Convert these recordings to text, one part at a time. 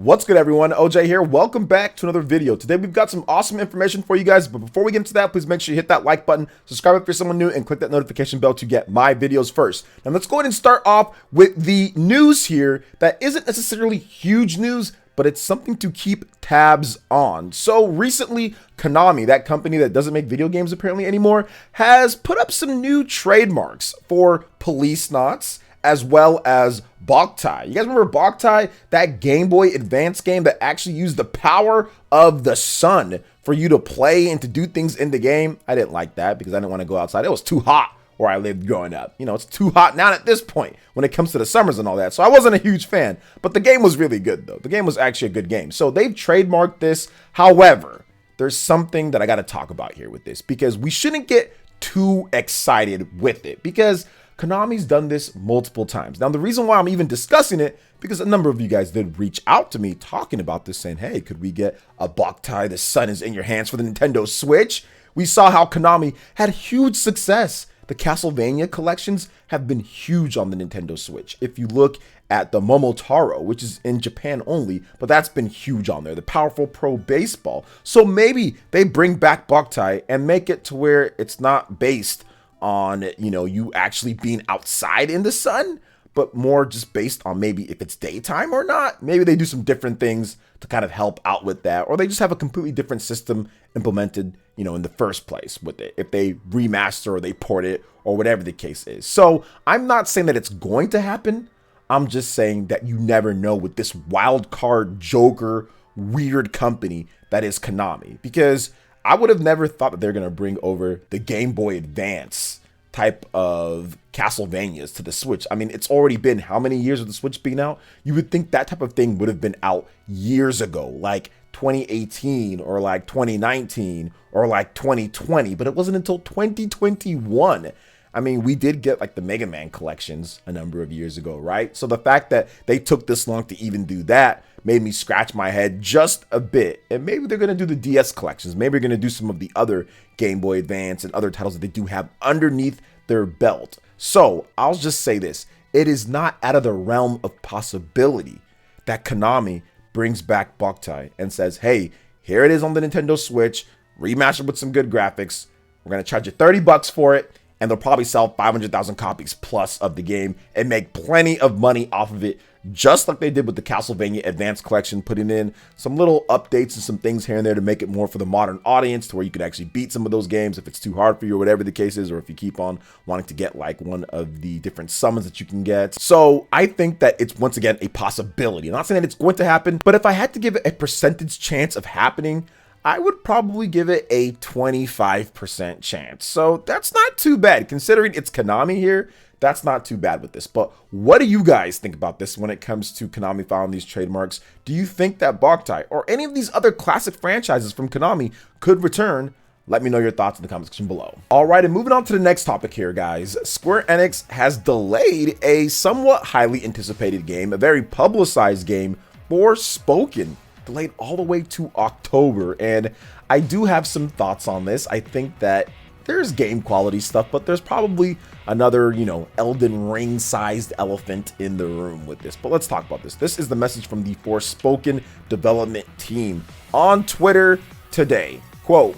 What's good, everyone? OJ here. Welcome back to another video. Today we've got some awesome information for you guys, but before we get into that, please make sure you hit that like button, subscribe if you're someone new, and click that notification bell to get my videos first. Now let's go ahead and start off with the news here that isn't necessarily huge news, but it's something to keep tabs on. So recently, Konami, that company that doesn't make video games apparently anymore, has put up some new trademarks for Police Knots as well as Boktai. You guys remember Boktai, that Game Boy Advance game that actually used the power of the sun for you to play and to do things in the game? I didn't like that because I didn't want to go outside. It was too hot where I lived growing up. You know, it's too hot now at this point when it comes to the summers and all that. So I wasn't a huge fan, but the game was really good though. The game was actually a good game. So they've trademarked this. However, there's something that I got to talk about here with this because we shouldn't get too excited with it because Konami's done this multiple times. Now, the reason why I'm even discussing it, because a number of you guys did reach out to me talking about this, saying, hey, could we get a Boktai, the sun is in your hands for the Nintendo Switch? We saw how Konami had huge success. The Castlevania collections have been huge on the Nintendo Switch. If you look at the Momotaro, which is in Japan only, but that's been huge on there. The Powerful Pro Baseball. So maybe they bring back Boktai and make it to where it's not based on, you know, you actually being outside in the sun, but more just based on maybe if it's daytime or not. Maybe they do some different things to kind of help out with that, or they just have a completely different system implemented, you know, in the first place with it, if they remaster or they port it or whatever the case is. So I'm not saying that it's going to happen. I'm just saying that you never know with this wild card joker weird company that is Konami, because I would have never thought that they're going to bring over the Game Boy Advance type of Castlevanias to the Switch. I mean, it's already been how many years of the Switch being out? You would think that type of thing would have been out years ago, like 2018 or like 2019 or like 2020, but it wasn't until 2021. I mean, we did get like the Mega Man collections a number of years ago, right? So the fact that they took this long to even do that made me scratch my head just a bit. And maybe they're going to do the DS collections. Maybe they're going to do some of the other Game Boy Advance and other titles that they do have underneath their belt. So I'll just say this. It is not out of the realm of possibility that Konami brings back Boktai and says, hey, here it is on the Nintendo Switch, remastered with some good graphics. We're going to charge you $30 for it. And they'll probably sell 500,000 copies plus of the game and make plenty of money off of it, just like they did with the Castlevania Advance Collection, putting in some little updates and some things here and there to make it more for the modern audience, to where you could actually beat some of those games if it's too hard for you or whatever the case is, or if you keep on wanting to get like one of the different summons that you can get. So I think that it's, once again, a possibility. I'm not saying that it's going to happen, but if I had to give it a percentage chance of happening, I would probably give it a 25% chance. So that's not too bad. Considering it's Konami here, that's not too bad with this. But what do you guys think about this when it comes to Konami filing these trademarks? Do you think that Boktai or any of these other classic franchises from Konami could return? Let me know your thoughts in the comment section below. All right, and moving on to the next topic here, guys. Square Enix has delayed a somewhat highly anticipated game, a very publicized game, Forspoken. Delayed all the way to October, and I do have some thoughts on this. I think that there's game quality stuff, but there's probably another, you know, Elden Ring sized elephant in the room with this. But let's talk about this. This is the message from the Forspoken development team on Twitter today. Quote,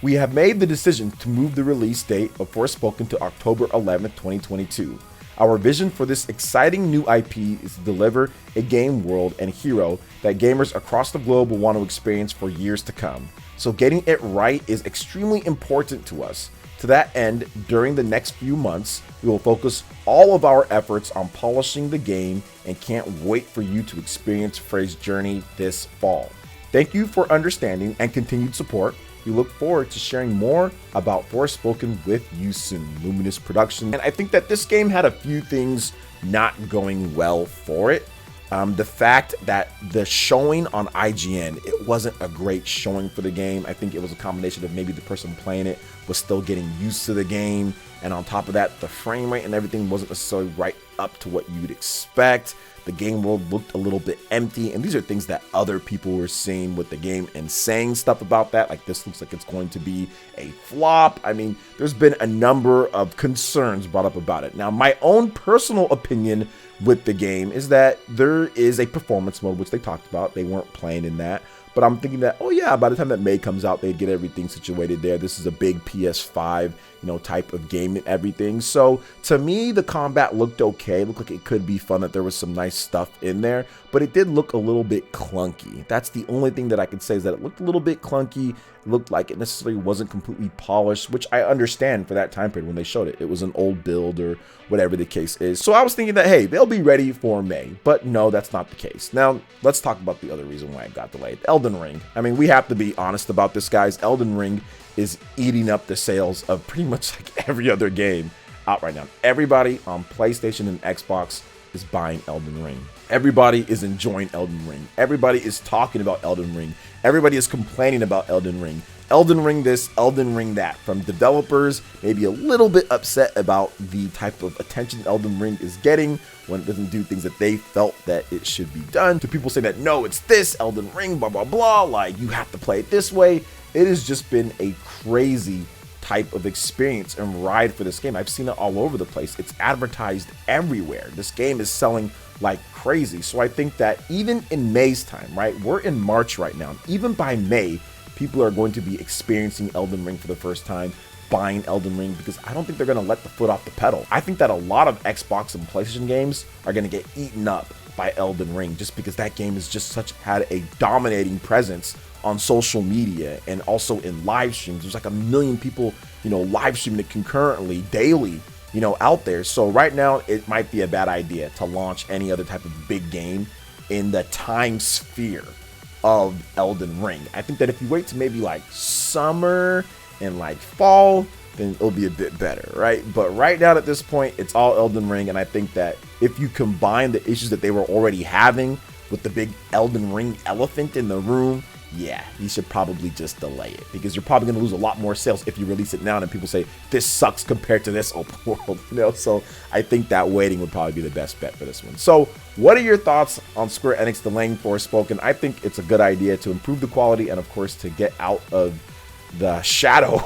"We have made the decision to move the release date of Forspoken to October 11th, 2022. Our vision for this exciting new IP is to deliver a game world and hero that gamers across the globe will want to experience for years to come. So getting it right is extremely important to us. To that end, during the next few months, we will focus all of our efforts on polishing the game and can't wait for you to experience Frey's journey this fall. Thank you for understanding and continued support. We look forward to sharing more about Forspoken with you soon." Luminous Production. And I think that this game had a few things not going well for it. The fact that the showing on IGN, it wasn't a great showing for the game. I think it was a combination of maybe the person playing it was still getting used to the game, and on top of that, the frame rate and everything wasn't necessarily right up to what you would expect. The game world looked a little bit empty, and these are things that other people were seeing with the game and saying stuff about that, like this looks like it's going to be a flop. I mean, there's been a number of concerns brought up about it. Now, my own personal opinion with the game is that there is a performance mode, which they talked about. They weren't playing in that. But I'm thinking that, oh yeah, by the time that May comes out, they'd get everything situated there. This is a big PS5, type of game and everything. So to me, the combat looked okay. It looked like it could be fun, that there was some nice stuff in there, but it did look a little bit clunky. That's the only thing that I could say, is that it looked a little bit clunky. It looked like it necessarily wasn't completely polished, which I understand for that time period when they showed it. It was an old build or whatever the case is. So I was thinking that, hey, they'll be ready for May, but no, that's not the case. Now, let's talk about the other reason why it got delayed. Elden Ring. I mean, we have to be honest about this, guys. Elden Ring is eating up the sales of pretty much like every other game out right now. Everybody on PlayStation and Xbox is buying Elden Ring. Everybody is enjoying Elden Ring. Everybody is talking about Elden Ring. Everybody is complaining about Elden Ring. Elden Ring this, Elden Ring that. From developers, maybe a little bit upset about the type of attention Elden Ring is getting when it doesn't do things that they felt that it should be done, to people saying that, no, it's this Elden Ring, blah, blah, blah, like you have to play it this way. It has just been a crazy type of experience and ride for this game. I've seen it all over the place. It's advertised everywhere. This game is selling like crazy. So I think that even in May's time, right? We're in March right now. Even by May, people are going to be experiencing Elden Ring for the first time, buying Elden Ring, because I don't think they're going to let the foot off the pedal. I think that a lot of Xbox and PlayStation games are going to get eaten up by Elden Ring, just because that game has just had a dominating presence on social media and also in live streams. There's like 1 million people, live streaming it concurrently, daily, out there. So right now, it might be a bad idea to launch any other type of big game in the time sphere of Elden Ring. I think that if you wait to maybe like summer and like fall, then it'll be a bit better, right? But right now at this point, it's all Elden Ring, and I think that if you combine the issues that they were already having with the big Elden Ring elephant in the room, yeah, you should probably just delay it, because you're probably going to lose a lot more sales if you release it now and people say this sucks compared to this open world, so I think that waiting would probably be the best bet for this one. So what are your thoughts on Square Enix delaying Forspoken? I think it's a good idea to improve the quality and of course to get out of the shadow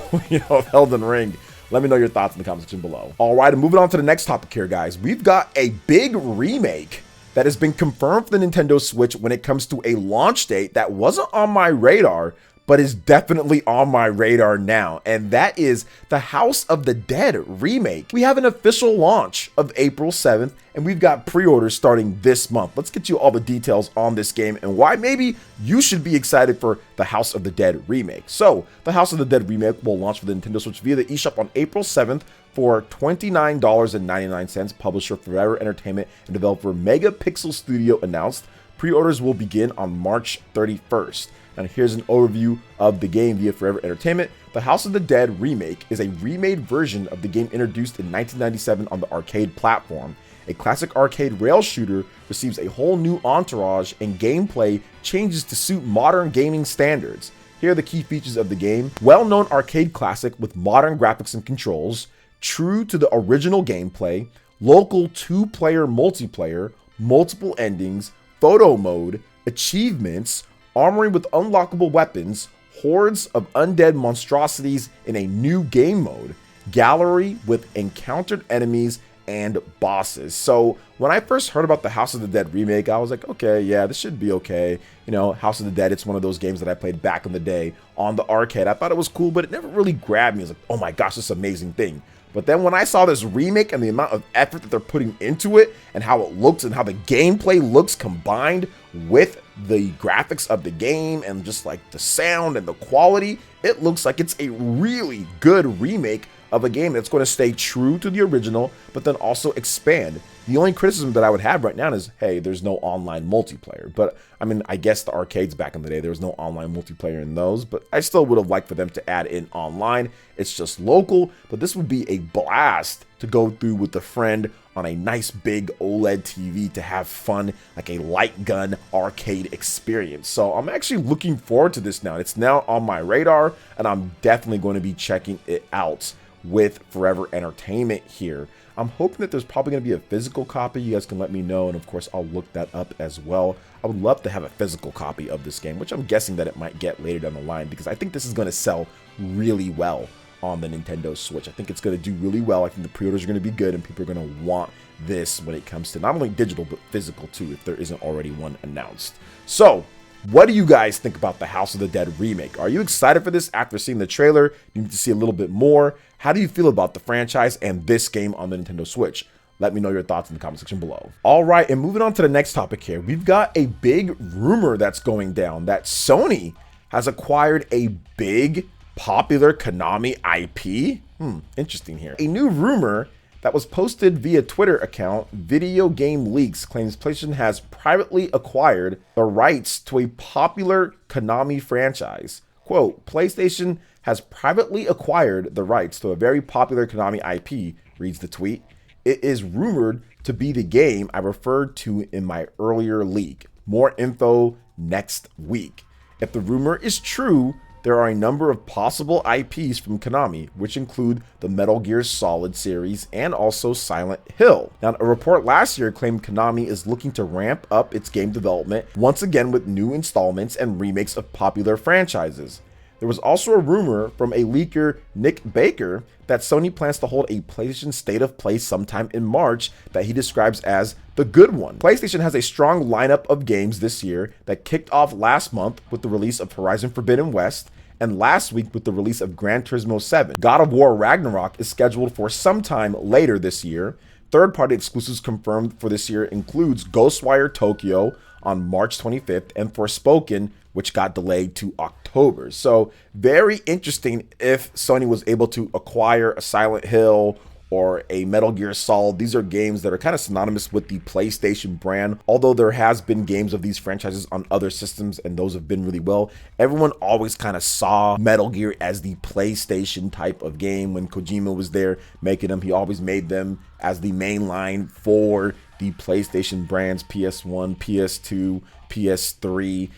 of Elden Ring. Let me know your thoughts in the comment section below. All right, and moving on to the next topic here, guys. We've got a big remake that has been confirmed for the Nintendo Switch when it comes to a launch date that wasn't on my radar, but is definitely on my radar now, and that is the House of the Dead remake. We have an official launch of April 7th, and we've got pre-orders starting this month. Let's get you all the details on this game and why maybe you should be excited for the House of the Dead remake. So, the House of the Dead remake will launch for the Nintendo Switch via the eShop on April 7th for $29.99, publisher Forever Entertainment and developer Megapixel Studio announced. Pre-orders will begin on March 31st. And here's an overview of the game via Forever Entertainment. The House of the Dead remake is a remade version of the game introduced in 1997 on the arcade platform. A classic arcade rail shooter receives a whole new entourage and gameplay changes to suit modern gaming standards. Here are the key features of the game. Well-known arcade classic with modern graphics and controls, true to the original gameplay, local 2-player multiplayer, multiple endings, photo mode, achievements, armory with unlockable weapons, hordes of undead monstrosities in a new game mode, gallery with encountered enemies and bosses. So when I first heard about the House of the Dead remake, I was like, okay, yeah, this should be okay. House of the Dead, it's one of those games that I played back in the day on the arcade. I thought it was cool, but it never really grabbed me. I was like, oh my gosh, this amazing thing. But then when I saw this remake and the amount of effort that they're putting into it and how it looks and how the gameplay looks combined with the graphics of the game and just like the sound and the quality, it looks like it's a really good remake of a game that's going to stay true to the original, but then also expand. The only criticism that I would have right now is, hey, there's no online multiplayer. But I mean, I guess the arcades back in the day, there was no online multiplayer in those, but I still would have liked for them to add in online. It's just local, but this would be a blast to go through with a friend on a nice big OLED TV to have fun, like a light gun arcade experience. So I'm actually looking forward to this now. It's now on my radar, and I'm definitely going to be checking it out with Forever Entertainment here. I'm hoping that there's probably going to be a physical copy. You guys can let me know, and of course I'll look that up as well. I would love to have a physical copy of this game, which I'm guessing that it might get later down the line, because I think this is going to sell really well on the Nintendo Switch. I think it's going to do really well. I think the pre-orders are going to be good, and people are going to want this when it comes to not only digital but physical too, if there isn't already one announced. So what do you guys think about the House of the Dead remake? Are you excited for this after seeing the trailer? You need to see a little bit more. How do you feel about the franchise and this game on the Nintendo Switch? Let me know your thoughts in the comment section below. All right, and moving on to the next topic here, we've got a big rumor that's going down that Sony has acquired a big popular Konami IP. Interesting here. A new rumor that was posted via Twitter account, Video Game Leaks, claims PlayStation has privately acquired the rights to a popular Konami franchise. Quote, PlayStation has privately acquired the rights to a very popular Konami IP, reads the tweet. It is rumored to be the game I referred to in my earlier leak. More info next week. If the rumor is true, there are a number of possible IPs from Konami, which include the Metal Gear Solid series and also Silent Hill. Now, a report last year claimed Konami is looking to ramp up its game development once again with new installments and remakes of popular franchises. There was also a rumor from a leaker, Nick Baker, that Sony plans to hold a PlayStation State of Play sometime in March that he describes as the good one. PlayStation has a strong lineup of games this year that kicked off last month with the release of Horizon Forbidden West, and last week with the release of Gran Turismo 7. God of War Ragnarok is scheduled for sometime later this year. Third-party exclusives confirmed for this year includes Ghostwire Tokyo on March 25th and Forspoken, which got delayed to October. So very interesting if Sony was able to acquire a Silent Hill or a Metal Gear Solid. These are games that are kind of synonymous with the PlayStation brand, although there has been games of these franchises on other systems and those have been really well. Everyone always kind of saw Metal Gear as the PlayStation type of game. When Kojima was there making them, he always made them as the main line for the PlayStation brands, PS1, PS2, PS3,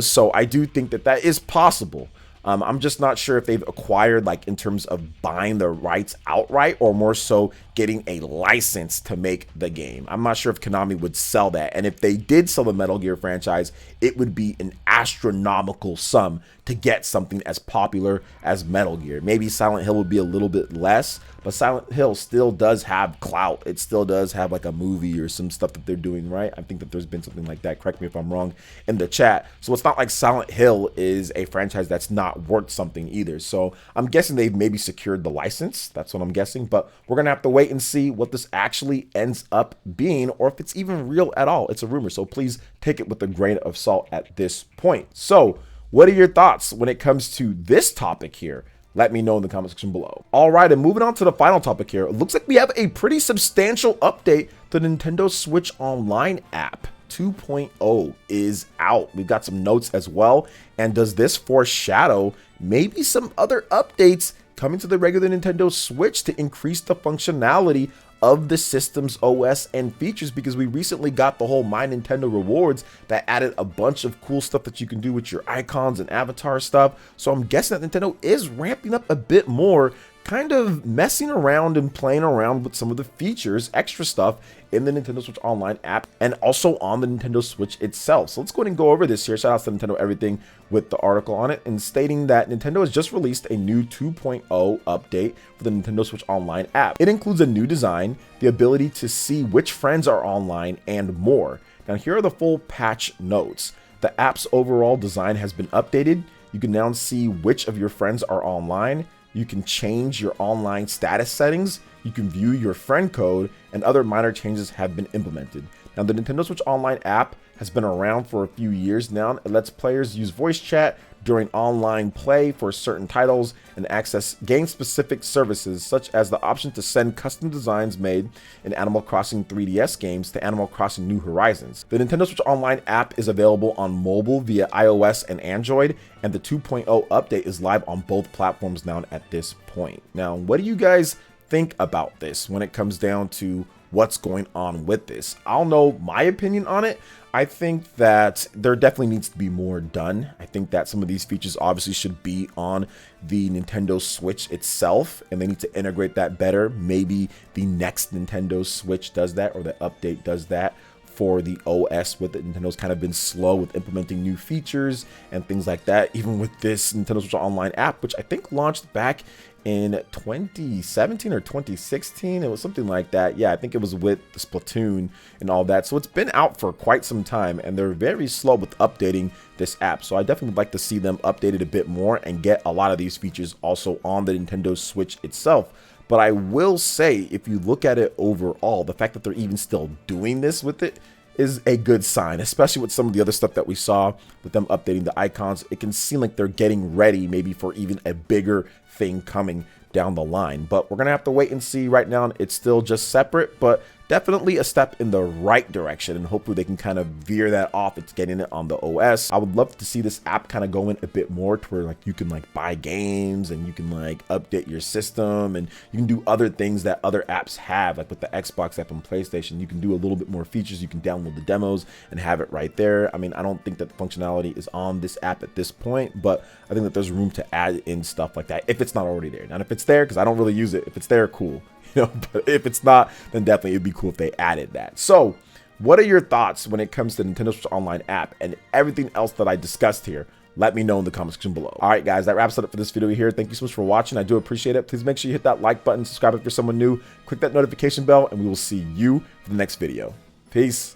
so I do think that that is possible. I'm just not sure if they've acquired, like, in terms of buying the rights outright or more so getting a license to make the game. I'm not sure if Konami would sell that. And if they did sell the Metal Gear franchise, it would be an astronomical sum to get something as popular as Metal Gear. Maybe Silent Hill would be a little bit less, but Silent Hill still does have clout. It still does have like a movie or some stuff that they're doing, right? I think that there's been something like that. Correct me if I'm wrong in the chat. So it's not like Silent Hill is a franchise that's not worth something either. So I'm guessing they've maybe secured the license. That's what I'm guessing, but we're going to have to wait and see what this actually ends up being, or if it's even real at all. It's a rumor, so please take it with a grain of salt at this point. So what are your thoughts when it comes to this topic here? Let me know in the comment section below. All right, and moving on to the final topic here. It looks like we have a pretty substantial update to the Nintendo Switch Online app. 2.0 is out. We've got some notes as well. And does this foreshadow maybe some other updates coming to the regular Nintendo Switch to increase the functionality of the system's OS and features? Because we recently got the whole My Nintendo Rewards that added a bunch of cool stuff that you can do with your icons and avatar stuff. So I'm guessing that Nintendo is ramping up a bit more, kind of messing around and playing around with some of the features, extra stuff in the Nintendo Switch Online app and also on the Nintendo Switch itself. So let's go ahead and go over this here. Shout out to Nintendo Everything with the article on it, and stating that Nintendo has just released a new 2.0 update for the Nintendo Switch Online app. It includes a new design, the ability to see which friends are online, and more. Now here are the full patch notes. The app's overall design has been updated. You can now see which of your friends are online. You can change your online status settings. You can view your friend code, and other minor changes have been implemented. Now, the Nintendo Switch Online app has been around for a few years now. It lets players use voice chat during online play for certain titles and access game-specific services, such as the option to send custom designs made in Animal Crossing 3DS games to Animal Crossing New Horizons. The Nintendo Switch Online app is available on mobile via iOS and Android, and the 2.0 update is live on both platforms now at this point. Now, what do you guys think about this when it comes down to what's going on with this? I'll know my opinion on it. I think that there definitely needs to be more done. I think that some of these features obviously should be on the Nintendo Switch itself, and they need to integrate that better. Maybe the next Nintendo Switch does that, or the update does that for the OS with it. Nintendo's kind of been slow with implementing new features and things like that, even with this Nintendo Switch Online app, which I think launched back in 2017 or 2016. It was something like that. Yeah, I think it was with Splatoon and all that. So it's been out for quite some time, and they're very slow with updating this app. So I definitely would like to see them update it a bit more and get a lot of these features also on the Nintendo Switch itself. But I will say, if you look at it overall, the fact that they're even still doing this with it is a good sign, especially with some of the other stuff that we saw with them updating the icons. It can seem like they're getting ready maybe for even a bigger thing coming down the line, but we're gonna have to wait and see. Right now it's still just separate, but definitely a step in the right direction, and hopefully they can kind of veer that off. It's getting it on the OS. I would love to see this app kind of go in a bit more to where like you can like buy games and you can like update your system and you can do other things that other apps have, like with the Xbox app and PlayStation. You can do a little bit more features. You can download the demos and have it right there. I mean, I don't think that the functionality is on this app at this point, but I think that there's room to add in stuff like that if it's not already there. Now, if it's there, because I don't really use it, if it's there, cool. But if it's not, then definitely it'd be cool if they added that. So what are your thoughts when it comes to Nintendo Switch Online app and everything else that I discussed here? Let me know in the comment section below. All right, guys, that wraps it up for this video here. Thank you so much for watching. I do appreciate it. Please make sure you hit that like button, subscribe if you're someone new, click that notification bell, and we will see you for the next video. Peace.